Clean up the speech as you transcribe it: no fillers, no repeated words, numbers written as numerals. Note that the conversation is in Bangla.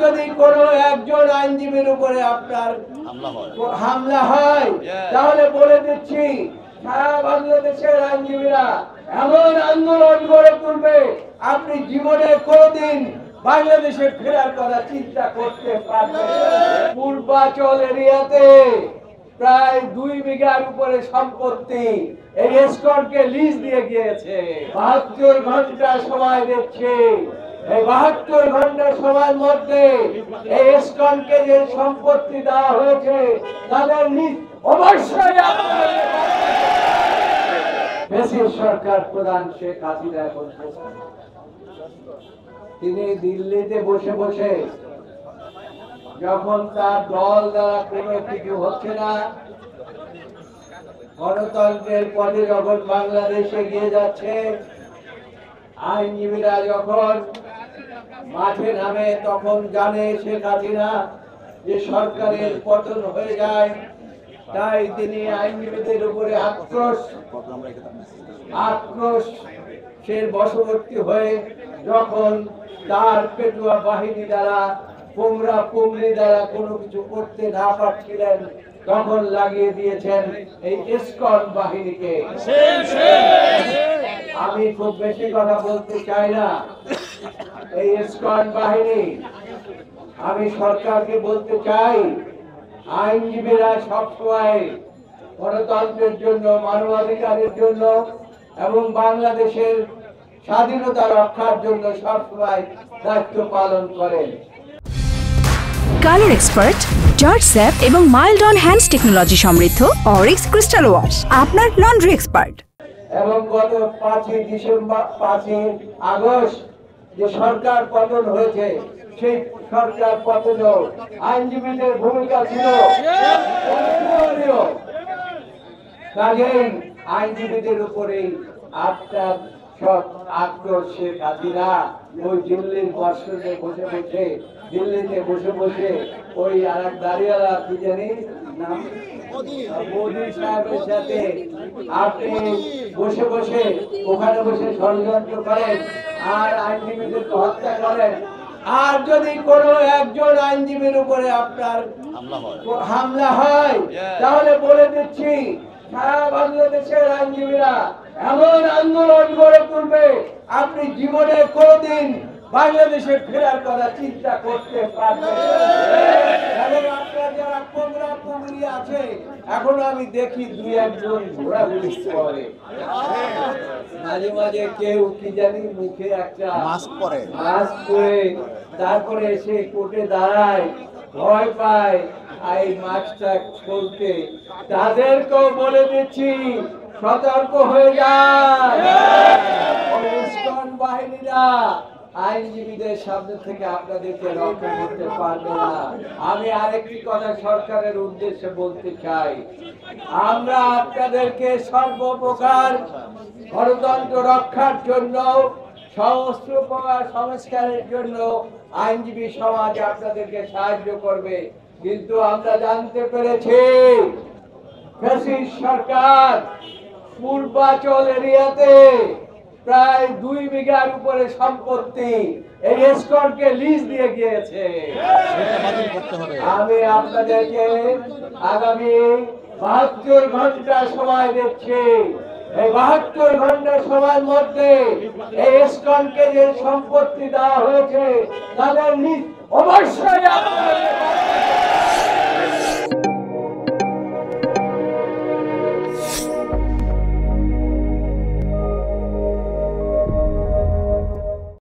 যদি কোনো একজন আইনজীবীর উপরে আপনার হামলা হয় তাহলে বলে দিচ্ছি সারা বাংলাদেশের আইনজীবীরা এমন আন্দোলন গড়ে তুলবে আপনি জীবনে কোনোদিন বাংলাদেশে ফেরার কথা চিন্তা করতে পারবেন। পূর্বাচল এরিয়াতে প্রায় 2 বিঘার উপরে সম্পত্তি এই এসকনকে লিজ দিয়ে গিয়েছে। 72 ঘন্টা সময় দিচ্ছে। এই 72 ঘন্টা সময়ের মধ্যে এই এসকনকে যে সম্পত্তি দেওয়া হয়েছে তাদের লিজ অবশ্যই ফ্যাসিস্ট সরকার প্রধান শেখ হাসিনা এখন তিনি দিল্লিতে বসে বসে যখন তার দল দ্বারা কোনো কিছু হচ্ছে না, গণতন্ত্রের পথে যখন বাংলাদেশ এগিয়ে যাচ্ছে, আইনজীবীরা যখন মাঠে নামে তখন জানে শেখ হাসিনা যে সরকারের পতন হয়ে যায়, তাই তিনি আইনজীবীদের উপরে আক্রোশের বশবর্তী হয়ে যখন তার পেটুয়া বাহিনী দ্বারা পুংরা পুংরি দ্বারা কোনো কিছু করতে না পারছিলেন তখন লাগিয়ে দিয়েছেন এই এসকন বাহিনীকে। আমি খুব বেশি কথা বলতে চাই না। এই এসকন বাহিনী, আমি সরকারকে বলতে চাই আইনজীবীরা সবসময় গণতন্ত্রের জন্য, মানবাধিকারের জন্য এবং বাংলাদেশের স্বাধীনতা রক্ষার জন্য সবসময় দায়িত্ব পালন করেন। কালার এক্সপার্ট, জর্জ স্যাপ এবং মাইল্ড অন হ্যান্ডস টেকনোলজি সমৃদ্ধ অরিক্স ক্রিস্টাল ওয়াশ আপনার লন্ড্রি এক্সপার্ট। এবং গত 5 আগস্ট যে সরকার পতন হয়েছে, সেই সরকার পতনে আইনজীবীদের ভূমিকা ছিল কাজেই আইনজীবীদের উপরেই আপনার সব আক্রোশ শেখ হাসিনা ওই দিল্লির বর্ষণে দিল্লিতে বসে বসে ওই আর এক দাঁড়িয়ালা কি জানি নাম মোদী সাহেবের সাথে আপনি বসে বসে ওখানে বসে ষড়যন্ত্র করেন আর আইনজীবীদেরকে হত্যা করেন। আর যদি কোনো একজন আইনজীবীর উপরে আপনার হামলা হয় তাহলে বলে দিচ্ছি সারা বাংলাদেশের আইনজীবীরা এমন আন্দোলন গড়ে তুলবে আপনি জীবনে কোনোদিন বাংলাদেশে ফেরার কথা চিন্তা করতে পারবেন। আপনার যারা পোংরা পুংরি আছে, এখন আমি দেখি 2-1 ঘোরাঘুরি করে, মাঝে মাঝে কেউ কি জানি মুখে একটা মাস্ক পরে তারপরে এসে কোর্টে দাঁড়ায়, ভয় পায় এই মাস্কটা খুলতে। তাদেরকেও বলে দিচ্ছি সতর্ক হয়ে যায়। বাহিনীরা আইনজীবীদের সামনে থেকে আপনাদেরকে রক্ষা করতে পারবে না। আমি আরেকটি কথা সরকারের উদ্দেশ্যে বলতে চাই, আমরা আপনাদেরকে সর্বপ্রকার গণতন্ত্র রক্ষার জন্য, সমস্ত প্রকার সংস্কারের জন্য আইনজীবী সমাজ আপনাদেরকে সাহায্য করবে। কিন্তু আমরা জানতে পেরেছি ফ্যাসিস্ট সরকার পূর্বাচল এরিয়াতে প্রায় 2 বিঘার উপরে সম্পত্তি এই এসকনকে লিজ দিয়ে গিয়েছে। আমি আপনাদেরকে আগামী 72 ঘন্টা সময় দিচ্ছি। এই 72 ঘন্টা সময়ের মধ্যে এই এসকনকে যে সম্পত্তি দেওয়া হয়েছে তাদের লিজ অবশ্যই